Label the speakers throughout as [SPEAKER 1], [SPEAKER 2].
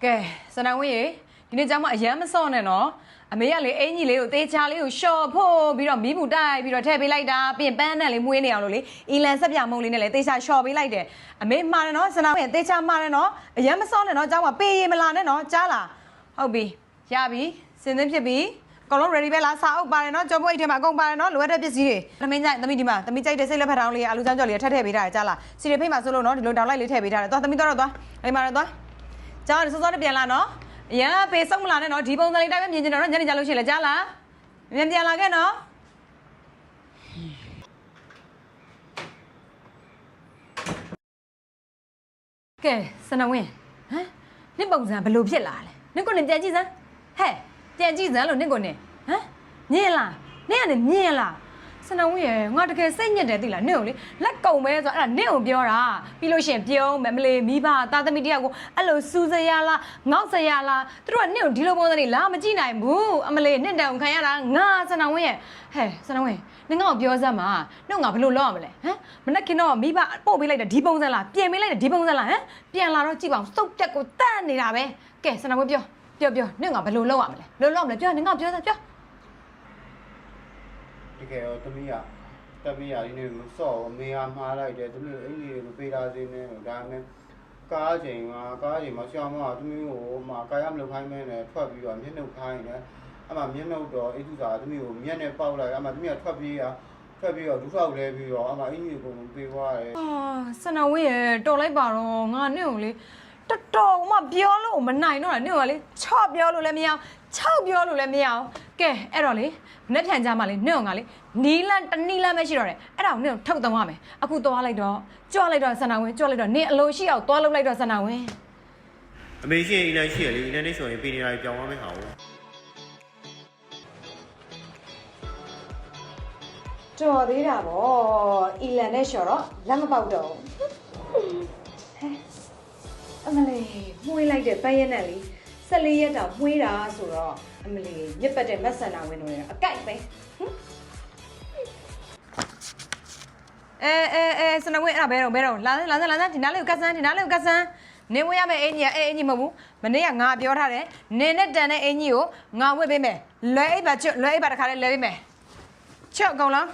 [SPEAKER 1] ကဲစနဝင်းရေဒီနေ့ကျမအရန်မစော့နဲ့နော်အမေကလေအင်ကြီးလေးကိုတေးချာလေးကိုရှော့ဖို့ပြီးတော့မီးဘူးတိုက်ပြီးတော့ထည့်ပေးလိုက်တာပြင်ပန်းနဲ့လေးမွေးနေအောင်လို့လေအီလန်ဆက်ပြမုံလေးနဲ့လေတေးချာရှော့ပေးလိုက်တယ်အမေမှားတယ်နော်စနဝင်းတေးချာမှားတယ်နော်အရန်မစော့နဲ့နော်ကျမပေးရမလားနဲ့နော်ကြားလားဟုတ်ပြီရပြီစင်သင်းဖြစ်ပြီအကုန်လုံး ready ပဲလားစာအုပ်ပါတယ်နော်ကြော်ပွိတ်ထဲမှာအကုန်ပါတယ်နော်လိုအပ်တဲ့ပစ္စည်းတွေသမင်းကြိုက်သမီးဒီမှာသမီးကြိုက်တဲ့စိတ်လက်ဖက်ထောင်းလေးအလူချောင်းကြော်လေးထည့်ပေးထားတယ်ကြားလားစီရီဖိတ်မှာဆိုလို့နော်ဒီလိုတောင်လိုက်လေးထည့်ပေးထားတယ်သွားသမီးတော့သွားအိမ်မှာတော့သွားကြားတယ်စောစောနဲ့ပြန်လာနော်အရန်ပေးဆုံးမလာနဲ့နော်ဒီပုံစံလေးတိုင်းပဲမြင်ချင်တော့ညနေကြလို့ရှိရင်လည်းကြားလားပြန်လာခဲ့နော်ကဲစနဝင်းဟမ်နင့်ပုံစံဘယ်လိုဖြစ်လာလဲနင့်ကိုနေပြန်ကြည့်စမ်းဟဲ့ပြန်ကြည့်စမ်းလို့နင့်ကိုနေဟမ်မြင်လားနင့်ကနေမြင်လားစနဝင်းရငါတကယ်စိတ်ညစ်တယ်သိလားနင့်ကိုလေလက်ကုံပဲဆိုအဲ့ဒါနင့်ကိုပြောတာပြီးလို့ရှိရင်ပြုံးမလေးမိဘသားသမီးတယောက်ကိုအဲ့လိုစူးစရာလားငေါ့စရာလားသူတို့ကနင့်ကိုဒီလိုပုံစံတွေလာမကြည့်နိုင်ဘူးအမလေးနင့်တောင်ခံရတာငါစနဝင်းရဟဲ့စနဝင်းနင်ငါ့ကိုပြောစမ်းပါနှုတ်ငါဘယ်လိုလုပ်ရမလဲဟမ်မနေ့ကတော့မိဘပို့ပေးလိုက်တာဒီပုံစံလားပြင်ပေးလိုက်တာဒီပုံစံလားဟမ်ပြန်လာတော့ကြည့်ပါဦးစုပ်ပြက်ကိုတန့်နေတာပဲကဲစနဝင်းပြောနှုတ်ငါဘယ်လိုလုပ်ရမလဲဘယ်လိုလုပ်ရမလဲပြောနင်ငါ့ကိုပြောစမ်းပြော
[SPEAKER 2] တကယ်တော့သမီးရဒီနေ့မစော့အမေကမှားလိုက်တယ်သမီးအင်ကြီးကိုပေးတာစင်းနေဒါနဲ့ကားချိန်မှာဆရာမကသမီးကိုကာယမလုပ်ခိုင်းမဲနဲ့ထွက်ပြီးတော့မျက်နှုတ်ခိုင်းတယ်အမှမျက်နှုတ်တော့အိသူစာသမီးကိုမျက်နဲ့ပေါက်လိုက်အမှသမီးကထွက်ပြီးတော့ဒုထောက်လဲပြီးတော့အမှအင်ကြီးကိုပေးသွားတယ်
[SPEAKER 1] စနဝင်းရတော်လိုက်ပါတော့ငါနင့်ကိုလေတော်မှပြောလို့မနိုင်တော့တာနင့်ကလေချော့ပြောလို့လည်းမရအောင်6ပြောလို့လည်းမရအောင်ကဲအဲ့တော့လေမနေ့ဖြန်ကြမှာလေနင့်ကလေနီလန်တနီလန်ပဲရှိတော့တယ်အဲ့ဒါကိုနင့်ထုတ်သုံးရမယ်အခုသွားလိုက်တော့ကြွလိုက်တော့စနဝင်းကြွလိုက်တော့နင့်အလိုရှိအောင်သွားလုပ်လိုက်တော့စနဝင်း
[SPEAKER 2] အမေရှိရင်အီလန်ရှိရလေအီလန်နဲ့ဆိုရင်ပေးနေတာပြောင်းသွားမယ်ဟာဘူး
[SPEAKER 1] တော်သေးတာဗောအီလန်နဲ့လျှော်တော့လက်မပေါက်တော့ဟဲ့အမလေးမှုေးလိုက်တဲ့ပန်းရက်နဲ့လေ14ရက်တောင်မှုေးတာဆိုတော့အမလေးမြစ်ပတ်တဲ့မက်ဆန်နာဝင်တော့အကြိုက်ပဲစနဝင်းအဲ့ဒါဘဲတော့လာဒီနားလေးကိုကတ်စမ်းနေဝဲရမယ်အင်ကြီးမဟုတ်ဘူးမနေ့ကငါပြောထားတယ်နင်းနဲ့တန်တဲ့အင်ကြီးကိုငါဝတ်ပေးမယ်လွယ်အိပ်ပါတခါလေးလဲပေးမယ်ချော့ကောင်လား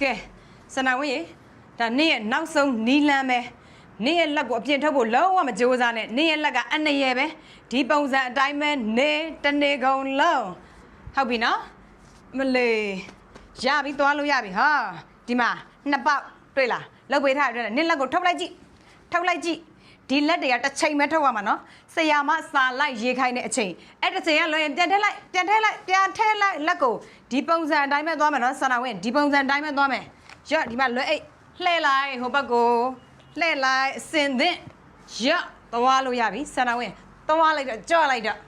[SPEAKER 1] ကဲစနဝင်းရေဒါနေ့ရဲ့နောက်ဆုံးနီလန်းပဲနေ့ရဲ့လက်ကိုအပြင်ထုတ်ဖို့လုံးဝမကြိုးစားနဲ့နေ့ရဲ့လက်ကအနှစ်ရယ်ပဲဒီပုံစံအတိုင်းပဲနေတနေကုန်လုံးဟုတ်ပြီနော်မလေးရပြီသွားလို့ရပြီဟာဒီမှာနှစ်ပေါက်တွေ့လားလုတ်ပေးထားရတယ်နင်းလက်ကိုထုတ်လိုက်ကြည့်ဒီလက်တွေကတစ်ချိန်ပဲထုတ်ရမှာနော်ဆရာမစာလိုက်ရေးခိုင်းတဲ့အချိန်အဲ့တစ်ချိန်ကလွန်ရင်ပြန်ထည့်လိုက်လက်ကိုဒီပုံစံအတိုင်းပဲသွားမယ်နော်ဆန္ဒဝင်ဒီပုံစံအတိုင်းပဲသွားမယ်ရော့ဒီမှာလွယ်အိတ်လှဲလိုက်ဟိုဘက်ကိုလှဲလိုက်အစင်သင့်ရော့သွားလို့ရပြီဆန္ဒဝင်သွားလိုက်တော့ကြော့လိုက်တော့